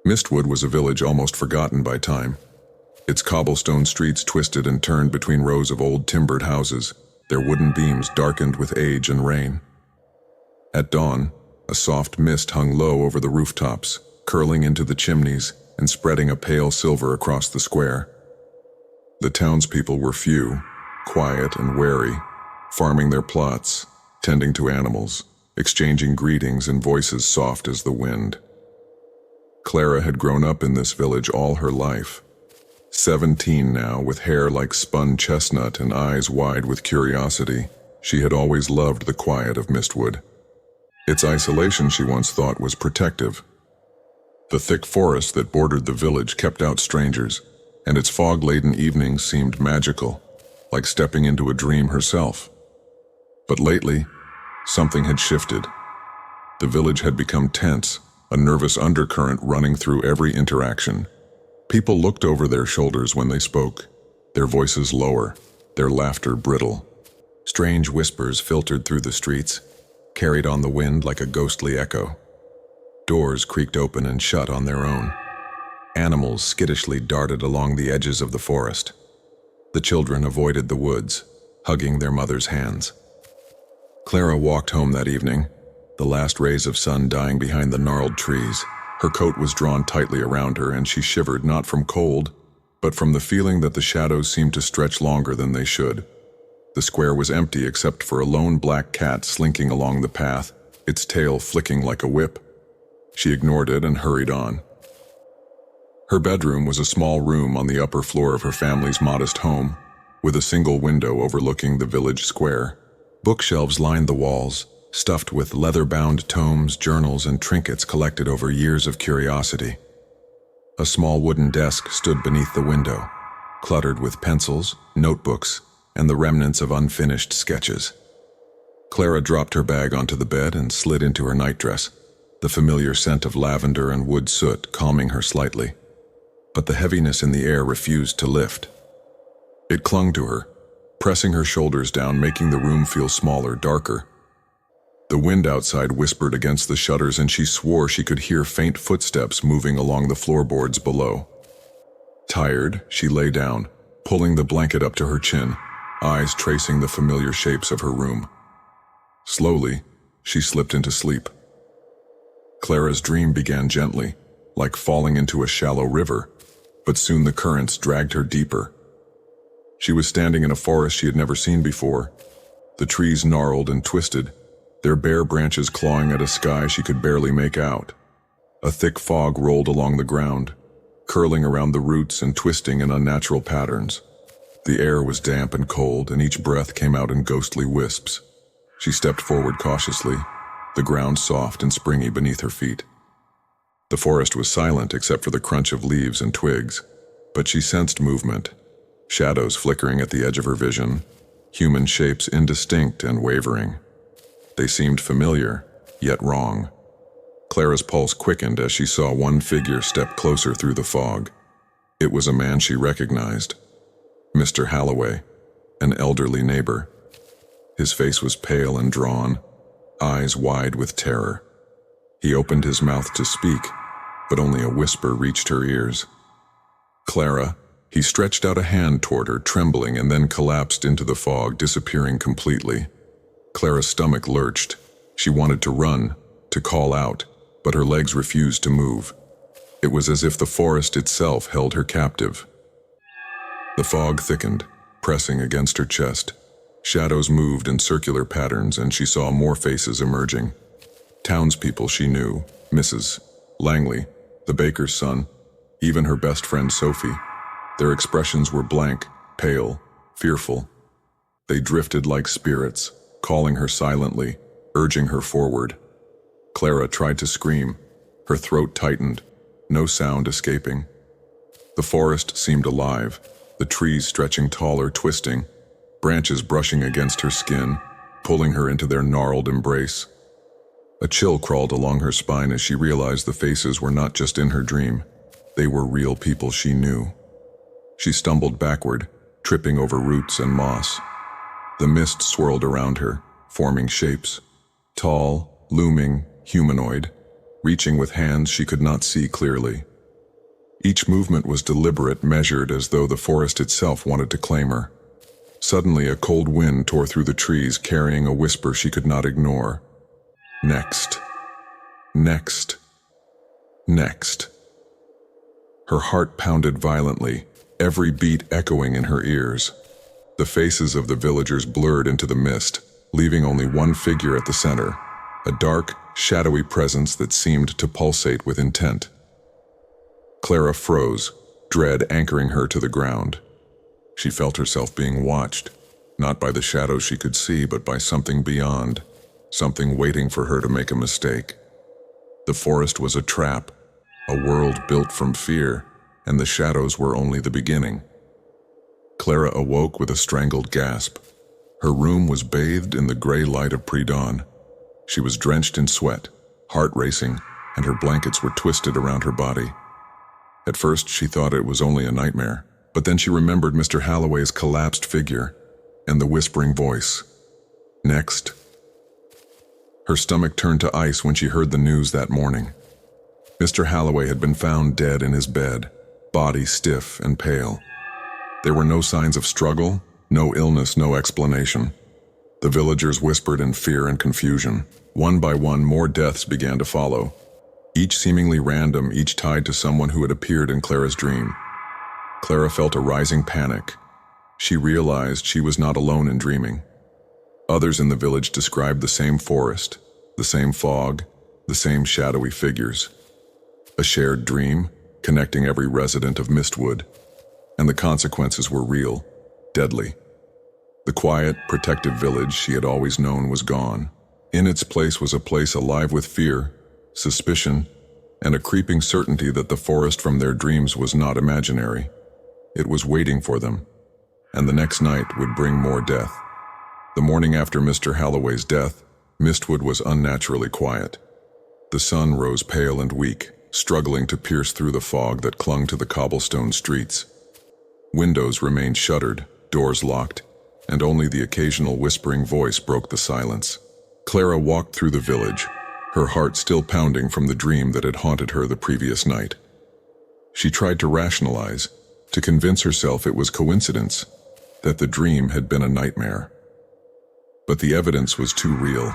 Mistwood was a village almost forgotten by time. Its cobblestone streets twisted and turned between rows of old timbered houses, their wooden beams darkened with age and rain. At dawn, a soft mist hung low over the rooftops, curling into the chimneys and spreading a pale silver across the square. The townspeople were few, quiet and wary, farming their plots, tending to animals, exchanging greetings in voices soft as the wind. Clara had grown up in this village all her life. 17 now, with hair like spun chestnut and eyes wide with curiosity, she had always loved the quiet of Mistwood. Its isolation she once thought was protective. The thick forest that bordered the village kept out strangers, and its fog-laden evenings seemed magical, like stepping into a dream herself. But lately, something had shifted. The village had become tense, a nervous undercurrent running through every interaction. People looked over their shoulders when they spoke, their voices lower, their laughter brittle. Strange whispers filtered through the streets, carried on the wind like a ghostly echo. Doors creaked open and shut on their own. Animals skittishly darted along the edges of the forest. The children avoided the woods, hugging their mothers' hands. Clara walked home that evening, the last rays of sun dying behind the gnarled trees. Her coat was drawn tightly around her, and she shivered not from cold, but from the feeling that the shadows seemed to stretch longer than they should. The square was empty except for a lone black cat slinking along the path, its tail flicking like a whip. She ignored it and hurried on. Her bedroom was a small room on the upper floor of her family's modest home, with a single window overlooking the village square. Bookshelves lined the walls, stuffed with leather-bound tomes, journals, and trinkets collected over years of curiosity. A small wooden desk stood beneath the window, cluttered with pencils, notebooks, and the remnants of unfinished sketches. Clara dropped her bag onto the bed and slid into her nightdress, the familiar scent of lavender and wood soot calming her slightly. But the heaviness in the air refused to lift. It clung to her, pressing her shoulders down, making the room feel smaller, darker. The wind outside whispered against the shutters, and she swore she could hear faint footsteps moving along the floorboards below. Tired, she lay down, pulling the blanket up to her chin, eyes tracing the familiar shapes of her room. Slowly, she slipped into sleep. Clara's dream began gently, like falling into a shallow river, but soon the currents dragged her deeper. She was standing in a forest she had never seen before. The trees gnarled and twisted, their bare branches clawing at a sky she could barely make out. A thick fog rolled along the ground, curling around the roots and twisting in unnatural patterns. The air was damp and cold, and each breath came out in ghostly wisps. She stepped forward cautiously, the ground soft and springy beneath her feet. The forest was silent except for the crunch of leaves and twigs, but she sensed movement, shadows flickering at the edge of her vision, human shapes indistinct and wavering. They seemed familiar, yet wrong. Clara's pulse quickened as she saw one figure step closer through the fog. It was a man she recognized, Mr. Halloway, an elderly neighbor. His face was pale and drawn, eyes wide with terror. He opened his mouth to speak, but only a whisper reached her ears. "Clara," he stretched out a hand toward her, trembling, and then collapsed into the fog, disappearing completely. Clara's stomach lurched. She wanted to run, to call out, but her legs refused to move. It was as if the forest itself held her captive. The fog thickened, pressing against her chest. Shadows moved in circular patterns, and she saw more faces emerging. Townspeople she knew, Mrs. Langley, the baker's son, even her best friend Sophie. Their expressions were blank, pale, fearful. They drifted like spirits, calling her silently, urging her forward. Clara tried to scream. Her throat tightened, no sound escaping. The forest seemed alive, the trees stretching taller, twisting, branches brushing against her skin, pulling her into their gnarled embrace. A chill crawled along her spine as she realized the faces were not just in her dream. They were real people she knew. She stumbled backward, tripping over roots and moss. The mist swirled around her, forming shapes. Tall, looming, humanoid, reaching with hands she could not see clearly. Each movement was deliberate, measured, as though the forest itself wanted to claim her. Suddenly, a cold wind tore through the trees, carrying a whisper she could not ignore. Next. Next. Next. Her heart pounded violently, every beat echoing in her ears. The faces of the villagers blurred into the mist, leaving only one figure at the center, a dark, shadowy presence that seemed to pulsate with intent. Clara froze, dread anchoring her to the ground. She felt herself being watched, not by the shadows she could see, but by something beyond, something waiting for her to make a mistake. The forest was a trap, a world built from fear, and the shadows were only the beginning. Clara awoke with a strangled gasp. Her room was bathed in the gray light of pre-dawn. She was drenched in sweat, heart racing, and her blankets were twisted around her body. At first, she thought it was only a nightmare, but then she remembered Mr. Halloway's collapsed figure and the whispering voice. Next. Her stomach turned to ice when she heard the news that morning. Mr. Halloway had been found dead in his bed, body stiff and pale. There were no signs of struggle, no illness, no explanation. The villagers whispered in fear and confusion. One by one, more deaths began to follow, each seemingly random, each tied to someone who had appeared in Clara's dream. Clara felt a rising panic. She realized she was not alone in dreaming. Others in the village described the same forest, the same fog, the same shadowy figures. A shared dream, connecting every resident of Mistwood. And the consequences were real, deadly. The quiet, protective village she had always known was gone. In its place was a place alive with fear, suspicion, and a creeping certainty that the forest from their dreams was not imaginary. It was waiting for them, and the next night would bring more death. The morning after Mr. Halloway's death, Mistwood was unnaturally quiet. The sun rose pale and weak, struggling to pierce through the fog that clung to the cobblestone streets. Windows remained shuttered, doors locked, and only the occasional whispering voice broke the silence. Clara walked through the village, her heart still pounding from the dream that had haunted her the previous night. She tried to rationalize, to convince herself it was coincidence, that the dream had been a nightmare. But the evidence was too real.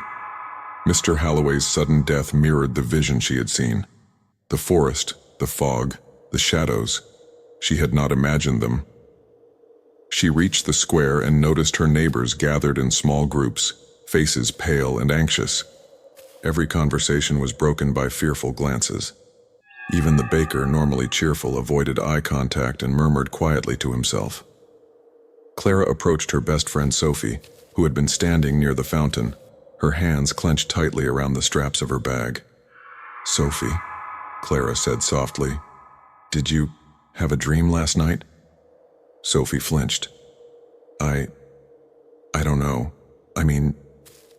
Mr. Halloway's sudden death mirrored the vision she had seen. The forest, the fog, the shadows. She had not imagined them. She reached the square and noticed her neighbors gathered in small groups, faces pale and anxious. Every conversation was broken by fearful glances. Even the baker, normally cheerful, avoided eye contact and murmured quietly to himself. Clara approached her best friend Sophie, who had been standing near the fountain, her hands clenched tightly around the straps of her bag. "Sophie," Clara said softly, "did you have a dream last night?" Sophie flinched. I don't know. I mean,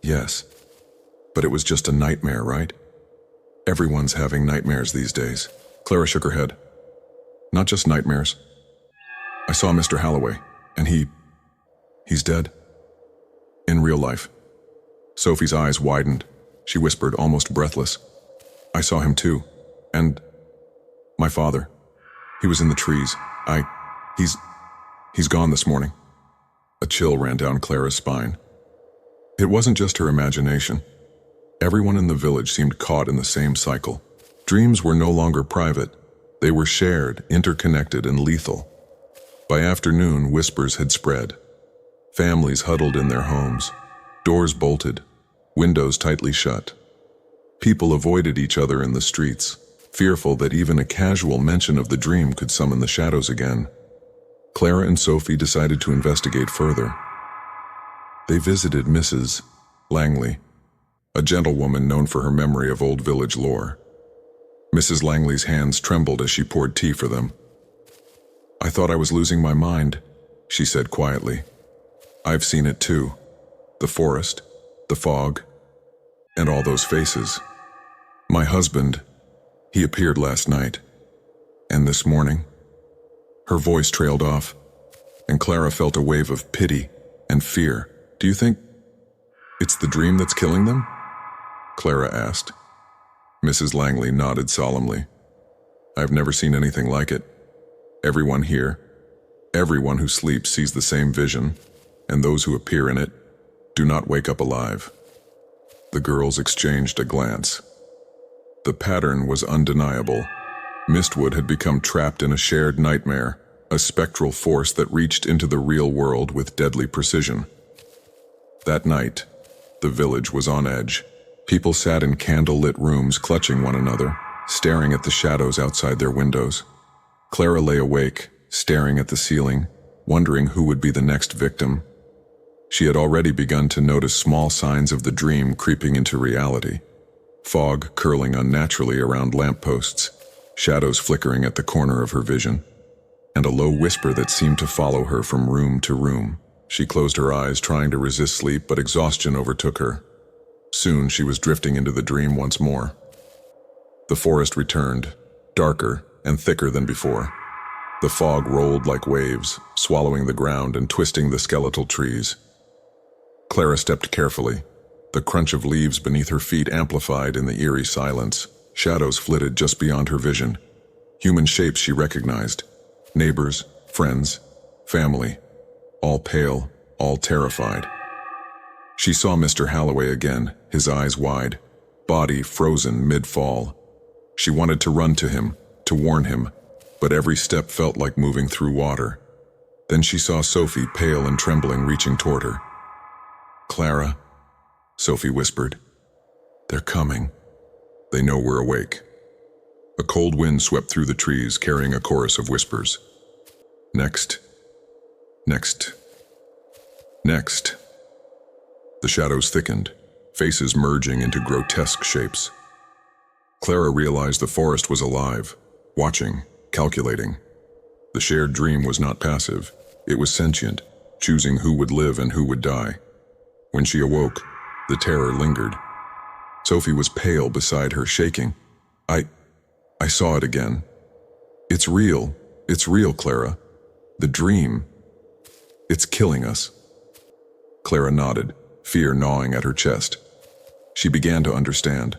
yes. But it was just a nightmare, right? Everyone's having nightmares these days. Clara shook her head. Not just nightmares. I saw Mr. Halloway, and he's dead. In real life. Sophie's eyes widened. She whispered, almost breathless. I saw him too. And my father. He was in the trees. He's gone this morning. A chill ran down Clara's spine. It wasn't just her imagination. Everyone in the village seemed caught in the same cycle. Dreams were no longer private. They were shared, interconnected, and lethal. By afternoon, whispers had spread. Families huddled in their homes, doors bolted, windows tightly shut. People avoided each other in the streets, fearful that even a casual mention of the dream could summon the shadows again. Clara and Sophie decided to investigate further. They visited Mrs. Langley, a gentlewoman known for her memory of old village lore. Mrs. Langley's hands trembled as she poured tea for them. I thought I was losing my mind, she said quietly. I've seen it too. The forest, the fog, and all those faces. My husband, he appeared last night. And this morning. Her voice trailed off, and Clara felt a wave of pity and fear. Do you think it's the dream that's killing them? Clara asked. Mrs. Langley nodded solemnly. I've never seen anything like it. Everyone here, everyone who sleeps sees the same vision, and those who appear in it do not wake up alive." The girls exchanged a glance. The pattern was undeniable. Mistwood had become trapped in a shared nightmare, a spectral force that reached into the real world with deadly precision. That night, the village was on edge. People sat in candle-lit rooms clutching one another, staring at the shadows outside their windows. Clara lay awake, staring at the ceiling, wondering who would be the next victim. She had already begun to notice small signs of the dream creeping into reality. Fog curling unnaturally around lampposts, shadows flickering at the corner of her vision, and a low whisper that seemed to follow her from room to room. She closed her eyes, trying to resist sleep, but exhaustion overtook her. Soon she was drifting into the dream once more. The forest returned, darker and thicker than before. The fog rolled like waves, swallowing the ground and twisting the skeletal trees. Clara stepped carefully. The crunch of leaves beneath her feet amplified in the eerie silence. Shadows flitted just beyond her vision. Human shapes she recognized. Neighbors, friends, family. All pale, all terrified. She saw Mr. Halloway again, his eyes wide, body frozen mid-fall. She wanted to run to him, to warn him, but every step felt like moving through water. Then she saw Sophie, pale and trembling, reaching toward her. "Clara," Sophie whispered. "They're coming. They know we're awake." A cold wind swept through the trees, carrying a chorus of whispers. "Next. Next. Next." The shadows thickened, faces merging into grotesque shapes. Clara realized the forest was alive, watching, calculating. The shared dream was not passive. It was sentient, choosing who would live and who would die. When she awoke, the terror lingered. Sophie was pale beside her, shaking. I saw it again. It's real, Clara. The dream. It's killing us." Clara nodded, fear gnawing at her chest. She began to understand.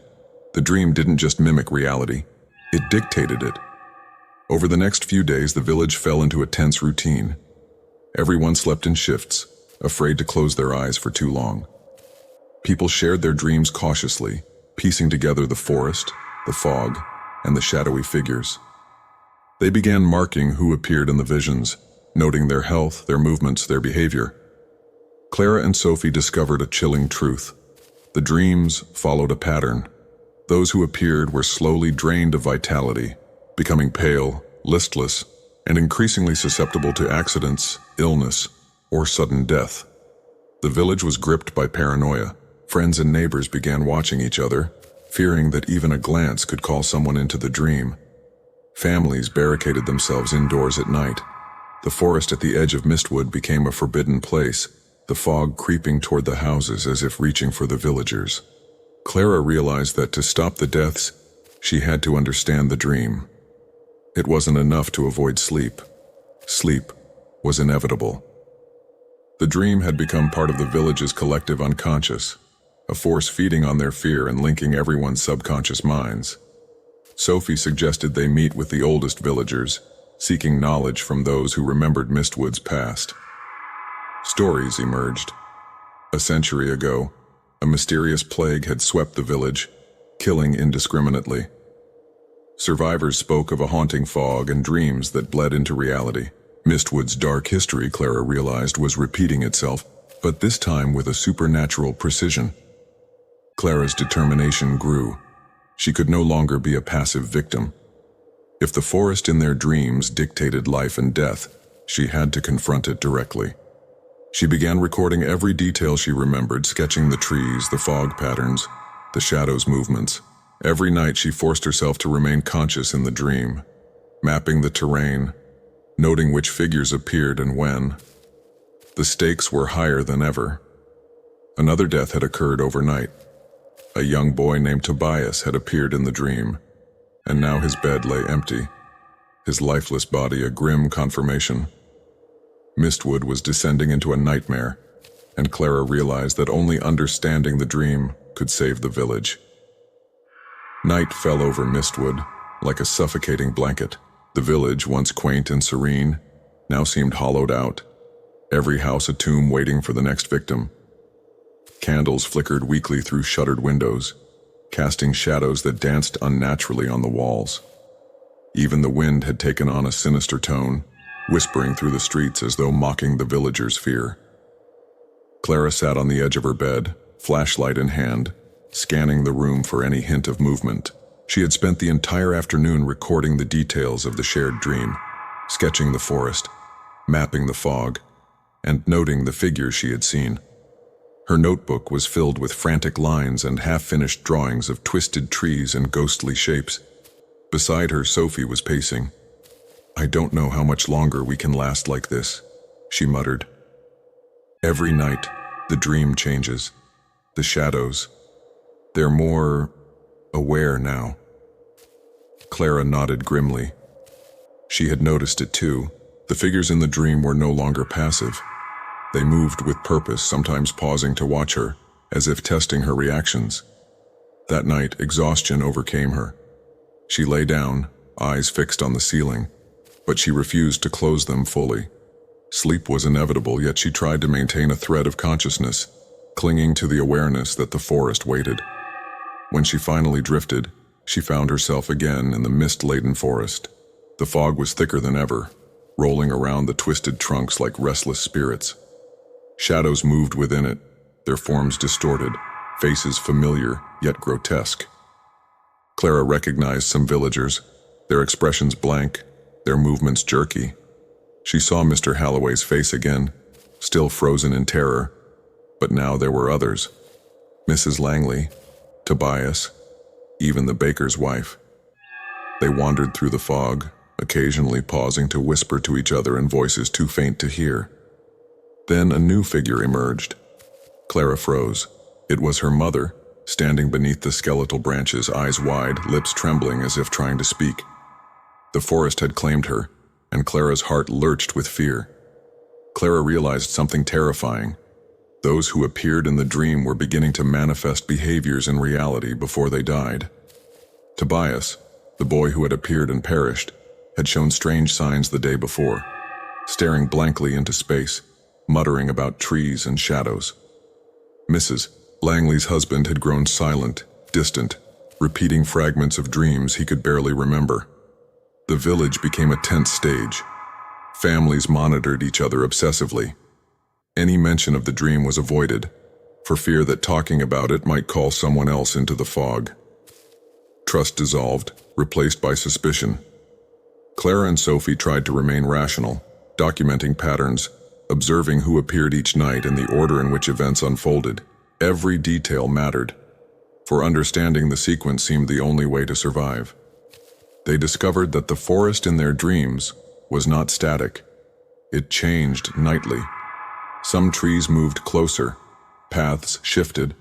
The dream didn't just mimic reality, it dictated it. Over the next few days, the village fell into a tense routine. Everyone slept in shifts, afraid to close their eyes for too long. People shared their dreams cautiously, piecing together the forest, the fog, and the shadowy figures. They began marking who appeared in the visions, noting their health, their movements, their behavior. Clara and Sophie discovered a chilling truth. The dreams followed a pattern. Those who appeared were slowly drained of vitality, becoming pale, listless, and increasingly susceptible to accidents, illness, or sudden death. The village was gripped by paranoia. Friends and neighbors began watching each other, fearing that even a glance could call someone into the dream. Families barricaded themselves indoors at night. The forest at the edge of Mistwood became a forbidden place, the fog creeping toward the houses as if reaching for the villagers. Clara realized that to stop the deaths, she had to understand the dream. It wasn't enough to avoid sleep. Sleep was inevitable. The dream had become part of the village's collective unconscious, a force feeding on their fear and linking everyone's subconscious minds. Sophie suggested they meet with the oldest villagers, seeking knowledge from those who remembered Mistwood's past. Stories emerged. A century ago, a mysterious plague had swept the village, killing indiscriminately. Survivors spoke of a haunting fog and dreams that bled into reality. Mistwood's dark history, Clara realized, was repeating itself, but this time with a supernatural precision. Clara's determination grew. She could no longer be a passive victim. If the forest in their dreams dictated life and death, she had to confront it directly. She began recording every detail she remembered, sketching the trees, the fog patterns, the shadows' movements. Every night she forced herself to remain conscious in the dream, mapping the terrain, noting which figures appeared and when. The stakes were higher than ever. Another death had occurred overnight. A young boy named Tobias had appeared in the dream, and now his bed lay empty, his lifeless body a grim confirmation. Mistwood was descending into a nightmare, and Clara realized that only understanding the dream could save the village. Night fell over Mistwood, like a suffocating blanket. The village, once quaint and serene, now seemed hollowed out, every house a tomb waiting for the next victim. Candles flickered weakly through shuttered windows, casting shadows that danced unnaturally on the walls. Even the wind had taken on a sinister tone, whispering through the streets as though mocking the villagers' fear. Clara sat on the edge of her bed, flashlight in hand, scanning the room for any hint of movement. She had spent the entire afternoon recording the details of the shared dream, sketching the forest, mapping the fog, and noting the figures she had seen. Her notebook was filled with frantic lines and half-finished drawings of twisted trees and ghostly shapes. Beside her, Sophie was pacing. "I don't know how much longer we can last like this," she muttered. Every night, the dream changes. The shadows, they're more aware now. Clara nodded grimly. She had noticed it too. The figures in the dream were no longer passive. They moved with purpose, sometimes pausing to watch her, as if testing her reactions. That night, exhaustion overcame her. She lay down, eyes fixed on the ceiling, but she refused to close them fully. Sleep was inevitable, yet she tried to maintain a thread of consciousness, clinging to the awareness that the forest waited. When she finally drifted, she found herself again in the mist-laden forest. The fog was thicker than ever, rolling around the twisted trunks like restless spirits. Shadows moved within it, their forms distorted, faces familiar yet grotesque. Clara recognized some villagers, their expressions blank, their movements jerky. She saw Mr. Halloway's face again, still frozen in terror, but now there were others. Mrs. Langley, Tobias, even the baker's wife. They wandered through the fog, occasionally pausing to whisper to each other in voices too faint to hear. Then a new figure emerged. Clara froze. It was her mother, standing beneath the skeletal branches, eyes wide, lips trembling as if trying to speak. The forest had claimed her, and Clara's heart lurched with fear. Clara realized something terrifying. Those who appeared in the dream were beginning to manifest behaviors in reality before they died. Tobias, the boy who had appeared and perished, had shown strange signs the day before, staring blankly into space, muttering about trees and shadows. Mrs. Langley's husband had grown silent, distant, repeating fragments of dreams he could barely remember. The village became a tense stage. Families monitored each other obsessively. Any mention of the dream was avoided, for fear that talking about it might call someone else into the fog. Trust dissolved, replaced by suspicion. Clara and Sophie tried to remain rational, documenting patterns, observing who appeared each night and the order in which events unfolded. Every detail mattered, for understanding the sequence seemed the only way to survive. They discovered that the forest in their dreams was not static. It changed nightly. Some trees moved closer, paths shifted,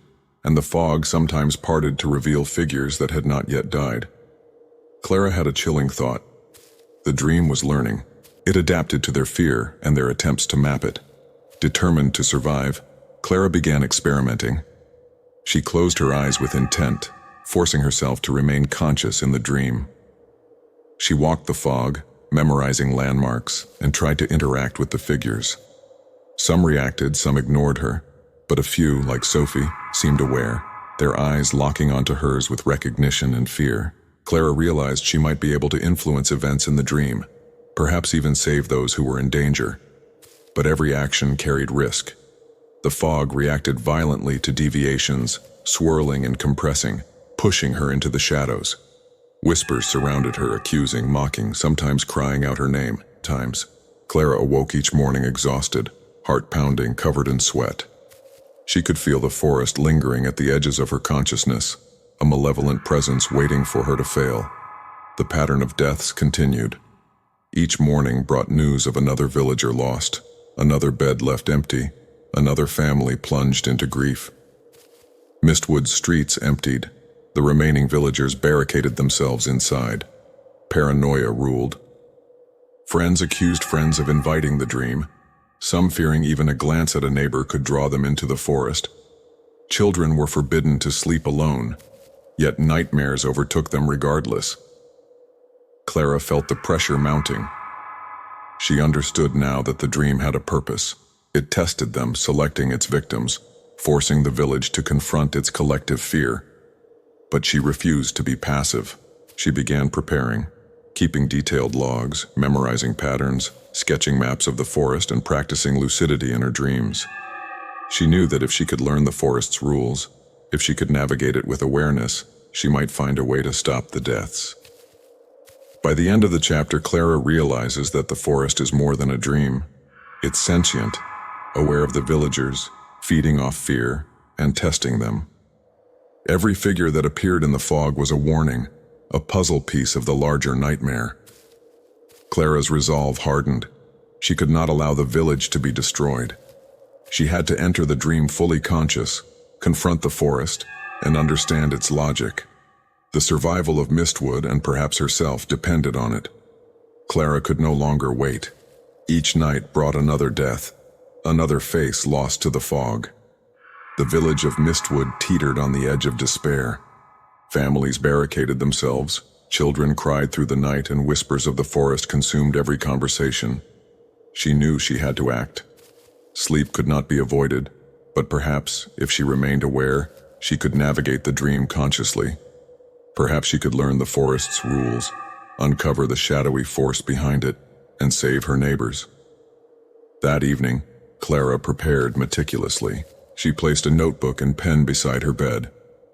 and the fog sometimes parted to reveal figures that had not yet died. Clara had a chilling thought. The dream was learning. It adapted to their fear and their attempts to map it. Determined to survive, Clara began experimenting. She closed her eyes with intent, forcing herself to remain conscious in the dream. She walked the fog, memorizing landmarks, and tried to interact with the figures. Some reacted, some ignored her, but a few, like Sophie, seemed aware, their eyes locking onto hers with recognition and fear. Clara realized she might be able to influence events in the dream, perhaps even save those who were in danger. But every action carried risk. The fog reacted violently to deviations, swirling and compressing, pushing her into the shadows. Whispers surrounded her, accusing, mocking, sometimes crying out her name. Times, Clara awoke each morning exhausted, heart pounding, covered in sweat. She could feel the forest lingering at the edges of her consciousness, a malevolent presence waiting for her to fail. The pattern of deaths continued. Each morning brought news of another villager lost, another bed left empty, another family plunged into grief. Mistwood's streets emptied. The remaining villagers barricaded themselves inside. Paranoia ruled. Friends accused friends of inviting the dream, some fearing even a glance at a neighbor could draw them into the forest. Children were forbidden to sleep alone, yet nightmares overtook them regardless. Clara felt the pressure mounting. She understood now that the dream had a purpose. It tested them, selecting its victims, forcing the village to confront its collective fear. But she refused to be passive. She began preparing, keeping detailed logs, memorizing patterns, sketching maps of the forest, and practicing lucidity in her dreams. She knew that if she could learn the forest's rules, if she could navigate it with awareness, she might find a way to stop the deaths. By the end of the chapter, Clara realizes that the forest is more than a dream. It's sentient, aware of the villagers, feeding off fear, and testing them. Every figure that appeared in the fog was a warning, a puzzle piece of the larger nightmare. Clara's resolve hardened. She could not allow the village to be destroyed. She had to enter the dream fully conscious, confront the forest, and understand its logic. The survival of Mistwood and perhaps herself depended on it. Clara could no longer wait. Each night brought another death, another face lost to the fog. The village of Mistwood teetered on the edge of despair. Families barricaded themselves, children cried through the night, and whispers of the forest consumed every conversation. She knew she had to act. Sleep could not be avoided, but perhaps, if she remained aware, she could navigate the dream consciously. Perhaps she could learn the forest's rules, uncover the shadowy force behind it, and save her neighbors. That evening, Clara prepared meticulously. She placed a notebook and pen beside her bed,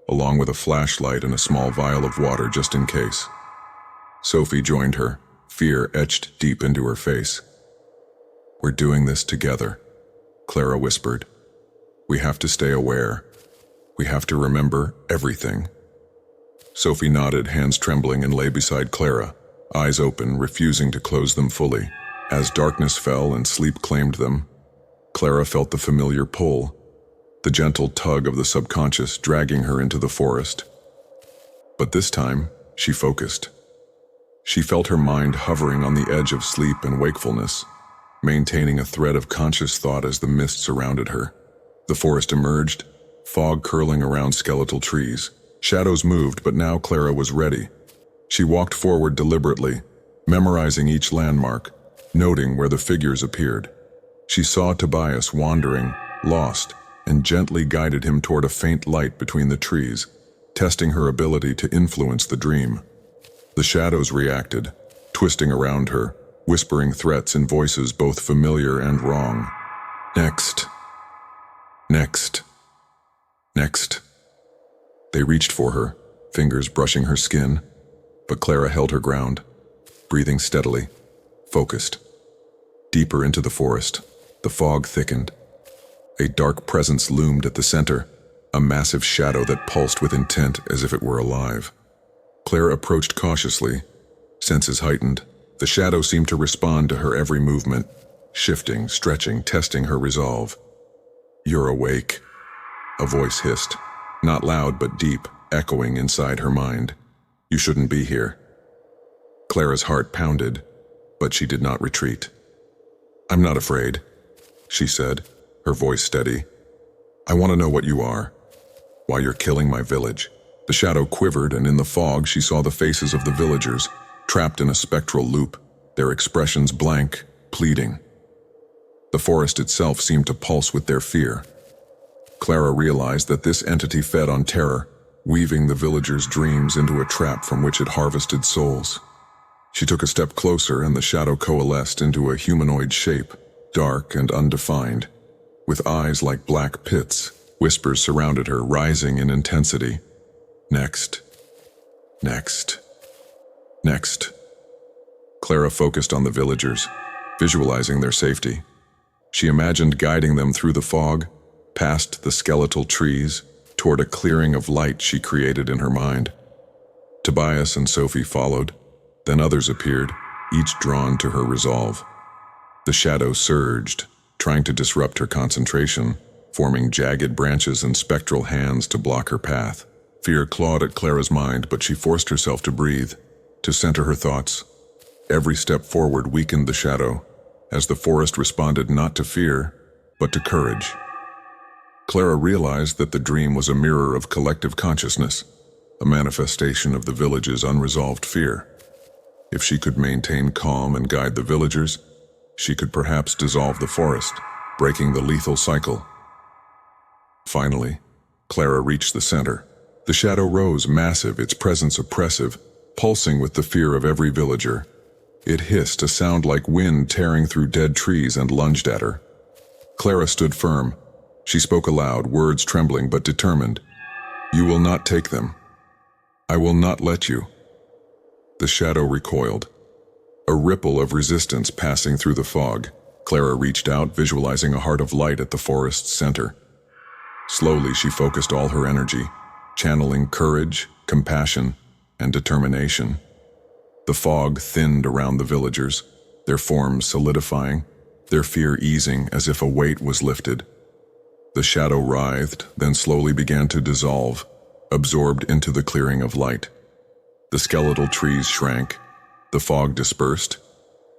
along with a flashlight and a small vial of water just in case. Sophie joined her, fear etched deep into her face. "We're doing this together," Clara whispered. "We have to stay aware. We have to remember everything." Sophie nodded, hands trembling, and lay beside Clara, eyes open, refusing to close them fully. As darkness fell and sleep claimed them, Clara felt the familiar pull, the gentle tug of the subconscious dragging her into the forest. But this time, she focused. She felt her mind hovering on the edge of sleep and wakefulness, maintaining a thread of conscious thought as the mist surrounded her. The forest emerged, fog curling around skeletal trees. Shadows moved, but now Clara was ready. She walked forward deliberately, memorizing each landmark, noting where the figures appeared. She saw Tobias wandering, lost, and gently guided him toward a faint light between the trees, testing her ability to influence the dream. The shadows reacted, twisting around her, whispering threats in voices both familiar and wrong. "Next. Next. Next." They reached for her, fingers brushing her skin, but Clara held her ground, breathing steadily, focused. Deeper into the forest, the fog thickened. A dark presence loomed at the center, a massive shadow that pulsed with intent as if it were alive. Clara approached cautiously, senses heightened. The shadow seemed to respond to her every movement, shifting, stretching, testing her resolve. "You're awake," a voice hissed. Not loud but deep, echoing inside her mind. "You shouldn't be here." Clara's heart pounded, but she did not retreat. "I'm not afraid," she said, her voice steady. "I want to know what you are, why you're killing my village." The shadow quivered, and in the fog she saw the faces of the villagers, trapped in a spectral loop, their expressions blank, pleading. The forest itself seemed to pulse with their fear. Clara realized that this entity fed on terror, weaving the villagers' dreams into a trap from which it harvested souls. She took a step closer, and the shadow coalesced into a humanoid shape, dark and undefined, with eyes like black pits. Whispers surrounded her, rising in intensity. "Next. Next. Next." Clara focused on the villagers, visualizing their safety. She imagined guiding them through the fog, past the skeletal trees, toward a clearing of light she created in her mind. Tobias and Sophie followed, then others appeared, each drawn to her resolve. The shadow surged, trying to disrupt her concentration, forming jagged branches and spectral hands to block her path. Fear clawed at Clara's mind, but she forced herself to breathe, to center her thoughts. Every step forward weakened the shadow, as the forest responded not to fear, but to courage. Clara realized that the dream was a mirror of collective consciousness, a manifestation of the village's unresolved fear. If she could maintain calm and guide the villagers, she could perhaps dissolve the forest, breaking the lethal cycle. Finally, Clara reached the center. The shadow rose massive, its presence oppressive, pulsing with the fear of every villager. It hissed, a sound like wind tearing through dead trees, and lunged at her. Clara stood firm. She spoke aloud, words trembling but determined. "You will not take them. I will not let you." The shadow recoiled, a ripple of resistance passing through the fog. Clara reached out, visualizing a heart of light at the forest's center. Slowly, she focused all her energy, channeling courage, compassion, and determination. The fog thinned around the villagers, their forms solidifying, their fear easing as if a weight was lifted. The shadow writhed, then slowly began to dissolve, absorbed into the clearing of light. The skeletal trees shrank, the fog dispersed,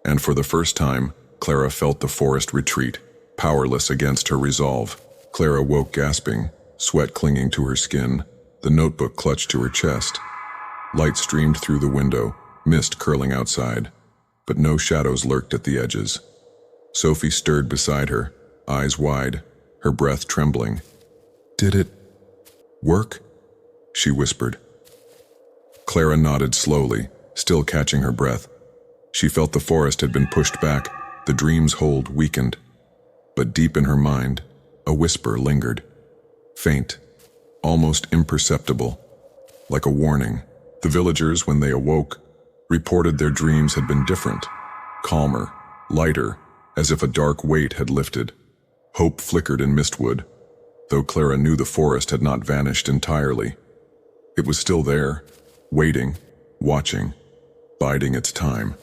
and for the first time, Clara felt the forest retreat, powerless against her resolve. Clara woke gasping, sweat clinging to her skin, the notebook clutched to her chest. Light streamed through the window, mist curling outside, but no shadows lurked at the edges. Sophie stirred beside her, eyes wide, her breath trembling. "Did it work?" she whispered. Clara nodded slowly, still catching her breath. She felt the forest had been pushed back, the dream's hold weakened. But deep in her mind, a whisper lingered. Faint, almost imperceptible, like a warning. The villagers, when they awoke, reported their dreams had been different, calmer, lighter, as if a dark weight had lifted. Hope flickered in Mistwood, though Clara knew the forest had not vanished entirely. It was still there, waiting, watching, biding its time.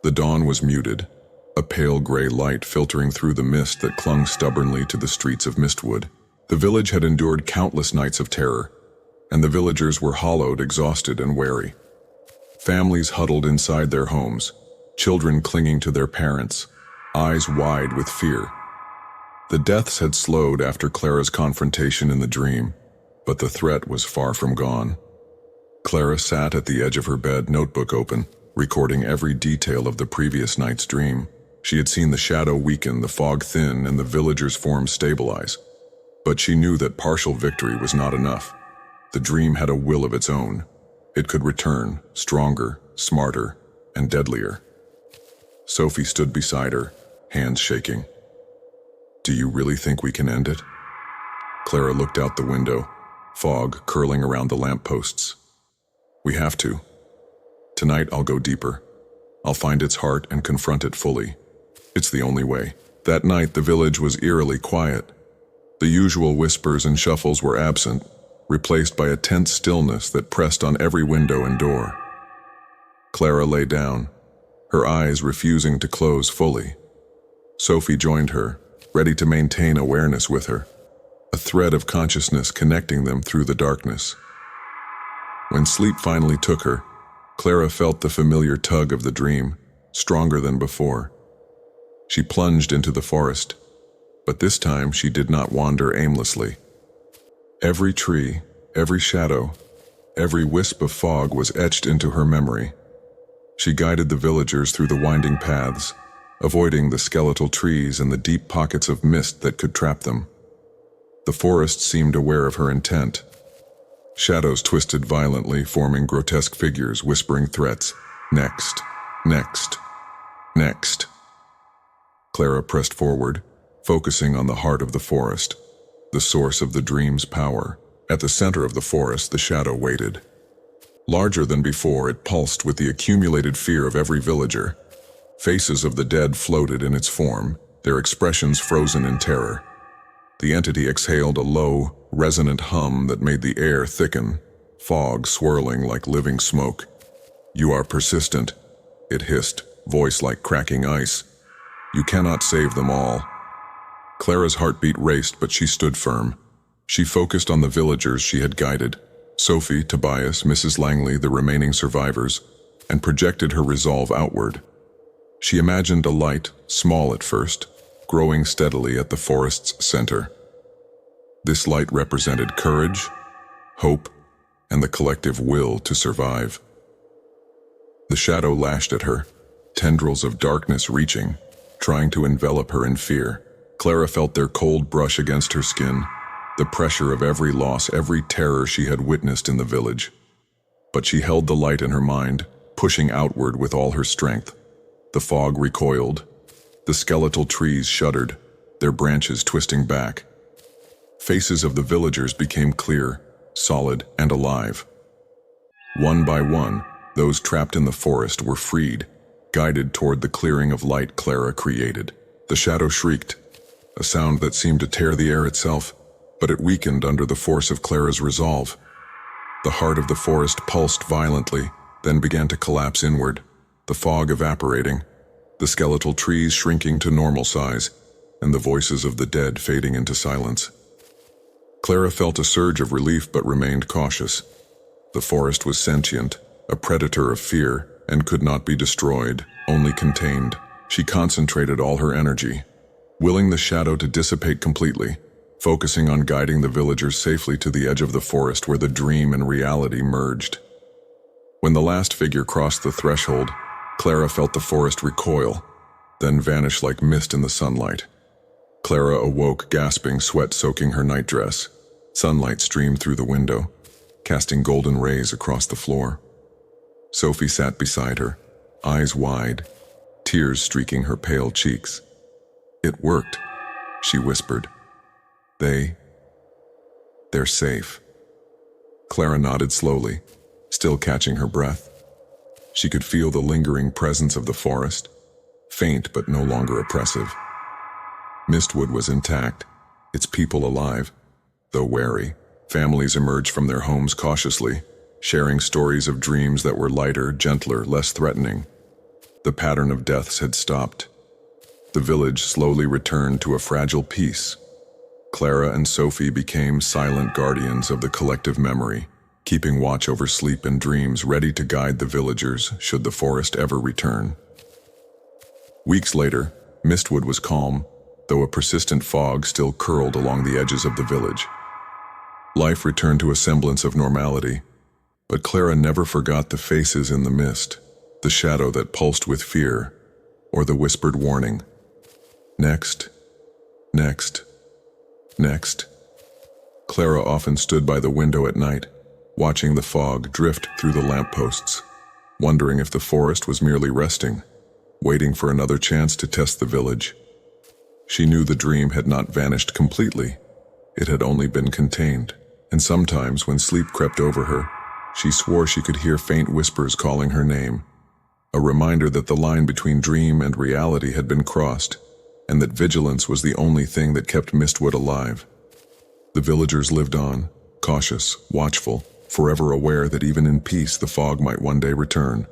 The dawn was muted, a pale gray light filtering through the mist that clung stubbornly to the streets of Mistwood. The village had endured countless nights of terror, and the villagers were hollowed, exhausted, and wary. Families huddled inside their homes, children clinging to their parents, eyes wide with fear. The deaths had slowed after Clara's confrontation in the dream, but the threat was far from gone. Clara sat at the edge of her bed, notebook open, recording every detail of the previous night's dream. She had seen the shadow weaken, the fog thin, and the villagers' forms stabilize. But she knew that partial victory was not enough. The dream had a will of its own. It could return, stronger, smarter, and deadlier. Sophie stood beside her, hands shaking. "Do you really think we can end it?" Clara looked out the window, fog curling around the lampposts. "We have to. Tonight I'll go deeper. I'll find its heart and confront it fully. It's the only way." That night the village was eerily quiet. The usual whispers and shuffles were absent, replaced by a tense stillness that pressed on every window and door. Clara lay down, her eyes refusing to close fully. Sophie joined her, ready to maintain awareness with her, a thread of consciousness connecting them through the darkness. When sleep finally took her, Clara felt the familiar tug of the dream, stronger than before. She plunged into the forest, but this time she did not wander aimlessly. Every tree, every shadow, every wisp of fog was etched into her memory. She guided the villagers through the winding paths, avoiding the skeletal trees and the deep pockets of mist that could trap them. The forest seemed aware of her intent. Shadows twisted violently, forming grotesque figures, whispering threats. Next, next, next. Clara pressed forward, focusing on the heart of the forest, the source of the dream's power. At the center of the forest, the shadow waited. Larger than before, it pulsed with the accumulated fear of every villager. Faces of the dead floated in its form, their expressions frozen in terror. The entity exhaled a low, resonant hum that made the air thicken, fog swirling like living smoke. "You are persistent," it hissed, voice like cracking ice. "You cannot save them all." Clara's heartbeat raced, but she stood firm. She focused on the villagers she had guided, Sophie, Tobias, Mrs. Langley, the remaining survivors, and projected her resolve outward. She imagined a light, small at first, growing steadily at the forest's center. This light represented courage, hope, and the collective will to survive. The shadow lashed at her, tendrils of darkness reaching, trying to envelop her in fear. Clara felt their cold brush against her skin, the pressure of every loss, every terror she had witnessed in the village. But she held the light in her mind, pushing outward with all her strength. The fog recoiled. The skeletal trees shuddered, their branches twisting back. Faces of the villagers became clear, solid, and alive. One by one, those trapped in the forest were freed, guided toward the clearing of light Clara created. The shadow shrieked, a sound that seemed to tear the air itself, but it weakened under the force of Clara's resolve. The heart of the forest pulsed violently, then began to collapse inward, the fog evaporating, the skeletal trees shrinking to normal size, and the voices of the dead fading into silence. Clara felt a surge of relief but remained cautious. The forest was sentient, a predator of fear, and could not be destroyed, only contained. She concentrated all her energy, willing the shadow to dissipate completely, focusing on guiding the villagers safely to the edge of the forest where the dream and reality merged. When the last figure crossed the threshold, Clara felt the forest recoil, then vanish like mist in the sunlight. Clara awoke, gasping, sweat soaking her nightdress. Sunlight streamed through the window, casting golden rays across the floor. Sophie sat beside her, eyes wide, tears streaking her pale cheeks. "It worked," she whispered. They're safe." Clara nodded slowly, still catching her breath. She could feel the lingering presence of the forest, faint but no longer oppressive. Mistwood was intact, its people alive, though wary. Families emerged from their homes cautiously, sharing stories of dreams that were lighter, gentler, less threatening. The pattern of deaths had stopped. The village slowly returned to a fragile peace. Clara and Sophie became silent guardians of the collective memory, keeping watch over sleep and dreams, ready to guide the villagers should the forest ever return. Weeks later, Mistwood was calm, though a persistent fog still curled along the edges of the village. Life returned to a semblance of normality, but Clara never forgot the faces in the mist, the shadow that pulsed with fear, or the whispered warning, "Next, next, next." Clara often stood by the window at night, watching the fog drift through the lampposts, wondering if the forest was merely resting, waiting for another chance to test the village. She knew the dream had not vanished completely. It had only been contained, and sometimes when sleep crept over her, she swore she could hear faint whispers calling her name, a reminder that the line between dream and reality had been crossed, and that vigilance was the only thing that kept Mistwood alive. The villagers lived on, cautious, watchful, forever aware that even in peace the fog might one day return.